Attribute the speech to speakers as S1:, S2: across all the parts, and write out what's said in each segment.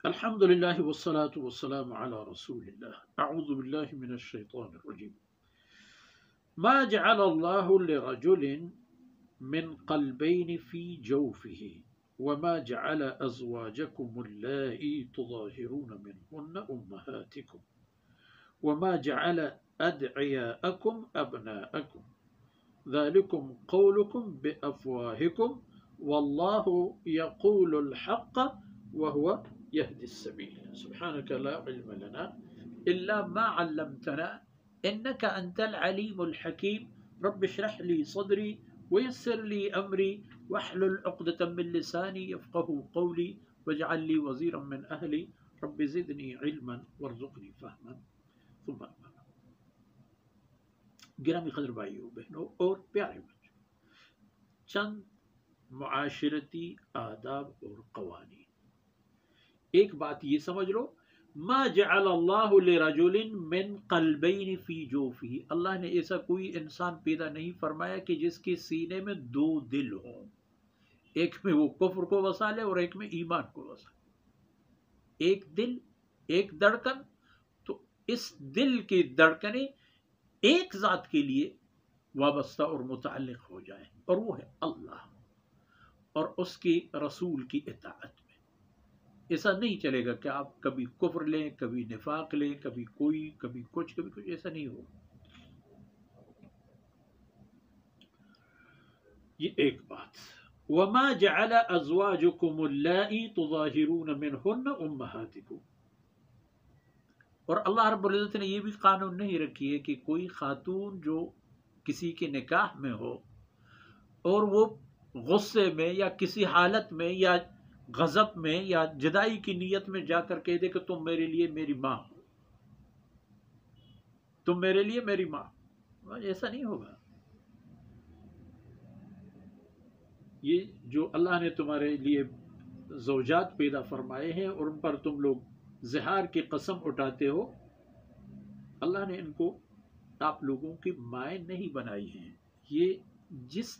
S1: الحمد لله والصلاة والسلام على رسول الله أعوذ بالله من الشيطان الرجيم ما جعل الله لرجل من قلبين في جوفه وما جعل أزواجكم اللائي تظاهرون منهن أمهاتكم وما جعل أدعياءكم أبناءكم ذلكم قولكم بأفواهكم والله يقول الحق وهو يهدي السبيل سبحانك لا علم لنا إلا ما علمتنا إنك أنت العليم الحكيم رب اشرح لي صدري ويسر لي أمري واحلل عقدة من لساني يفقه قولي واجعل لي وزيرا من أهلي رب زدني علما وارزقني فهما ثم أما بعد. گرامی قدر بھائیوں بہنوں اور پیارے بچوں، چند معاشرتی آداب اور قوانین. ایک بات یہ سمجھ لو، ما جعل اللہ لرجل من قلبین فی جوفہ، اللہ نے ایسا کوئی انسان پیدا نہیں فرمایا کہ جس کے سینے میں دو دل ہوں، ایک میں وہ کفر کو وسا لے اور ایک میں ایمان کو وسا لے. ایک دل، ایک دھڑکن، تو اس دل کی دھڑکنیں ایک ذات کے لیے وابستہ اور متعلق ہو جائیں، اور وہ ہے اللہ اور اس کے رسول کی اطاعت میں. ایسا نہیں چلے گا کہ آپ کبھی کفر لیں، کبھی نفاق لیں، کبھی کچھ، ایسا نہیں ہوگا. یہ ایک بات. وما جعل ازواجكم اللائي تظاهرون منهن امهاتكم، اور اللہ رب العزت نے یہ بھی قانون نہیں رکھی ہے کہ کوئی خاتون جو کسی کے نکاح میں ہو اور وہ غصے میں یا کسی حالت میں یا غضب میں یا جدائی کی نیت میں جا کر کہہ دے کہ تم میرے لیے میری ماں ہو، تم میرے لیے میری ماں. ایسا نہیں ہوگا. یہ جو اللہ نے تمہارے لیے زوجات پیدا فرمائے ہیں اور ان پر تم لوگ زہار کی قسم اٹھاتے ہو، اللہ نے ان کو آپ لوگوں کی مائیں نہیں بنائی ہیں. یہ جس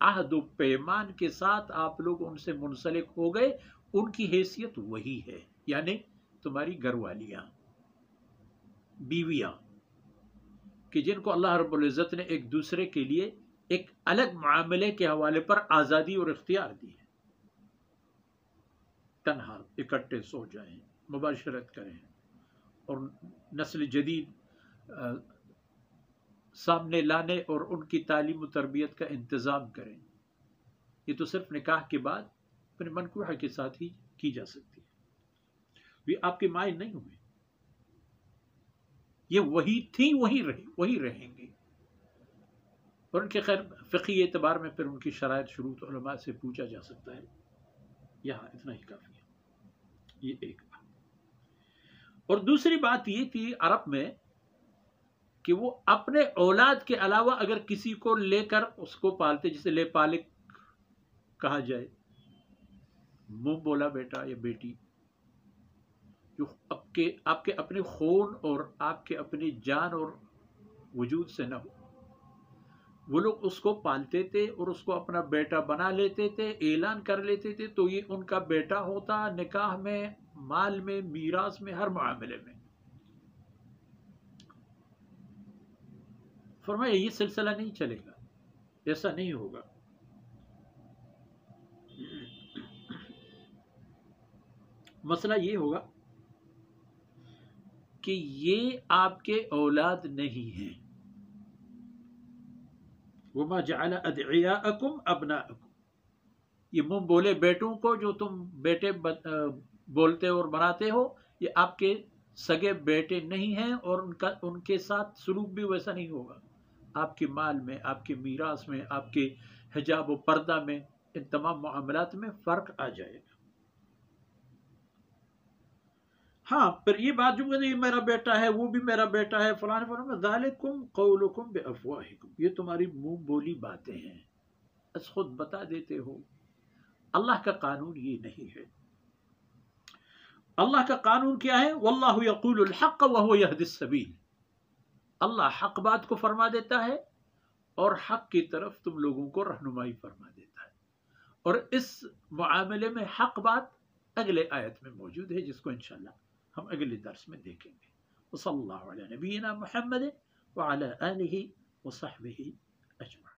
S1: عہد و پیمان کے ساتھ آپ لوگ ان سے منسلک ہو گئے ان کی حیثیت وہی ہے، یعنی تمہاری گھر والیاں، بیویاں، کہ جن کو اللہ رب العزت نے ایک دوسرے کے لیے ایک الگ معاملے کے حوالے پر آزادی اور اختیار دی ہے. تنہا اکٹھے سو جائیں، مباشرت کریں اور نسل جدید سامنے لانے اور ان کی تعلیم و تربیت کا انتظام کریں. یہ تو صرف نکاح کے بعد اپنے منکوحہ کے ساتھ ہی کی جا سکتی ہے. یہ آپ کی مائیں نہیں ہوئی، یہ وہی تھی، وہی رہیں گی. اور ان کے خیر فقہی اعتبار میں پھر ان کی شرائط شروط علماء سے پوچھا جا سکتا ہے. یہاں اتنا ہی کافی ہے. یہ ایک بات. اور دوسری بات یہ تھی عرب میں کہ وہ اپنے اولاد کے علاوہ اگر کسی کو لے کر اس کو پالتے، جسے لے پالک کہا جائے، منہ بولا بیٹا یا بیٹی، جو آپ کے اپنے خون اور آپ کے اپنی جان اور وجود سے نہ ہو، وہ لوگ اس کو پالتے تھے اور اس کو اپنا بیٹا بنا لیتے تھے، اعلان کر لیتے تھے، تو یہ ان کا بیٹا ہوتا. نکاح میں، مال میں، میراث میں، ہر معاملے میں. فرمایا یہ سلسلہ نہیں چلے گا، ایسا نہیں ہوگا. مسئلہ یہ ہوگا کہ یہ آپ کے اولاد نہیں ہیں. وما جعل ادعیاءکم ابناءکم، یہ منہ بولے بیٹوں کو جو تم بیٹے بولتے اور بناتے ہو، یہ آپ کے سگے بیٹے نہیں ہیں، اور ان کے ساتھ سلوک بھی ویسا نہیں ہوگا. آپ کے مال میں، آپ کے میراث میں، آپ کے حجاب و پردہ میں، ان تمام معاملات میں فرق آ جائے گا. ہاں پھر یہ بات جو یہ میرا بیٹا ہے، وہ بھی میرا بیٹا ہے، فلاں فلاں، ذالکم قولکم بافواہکم، یہ تمہاری منہ بولی باتیں ہیں، بس خود بتا دیتے ہو. اللہ کا قانون یہ نہیں ہے. اللہ کا قانون کیا ہے؟ واللہ یقول الحق وہو یہدی السبیل. اللہ حق بات کو فرما دیتا ہے اور حق کی طرف تم لوگوں کو رہنمائی فرما دیتا ہے. اور اس معاملے میں حق بات اگلے آیت میں موجود ہے، جس کو انشاءاللہ ہم اگلے درس میں دیکھیں گے۔ وصلی اللہ علی نبینا محمد وعلی آلہ وصحبہ اجمعین۔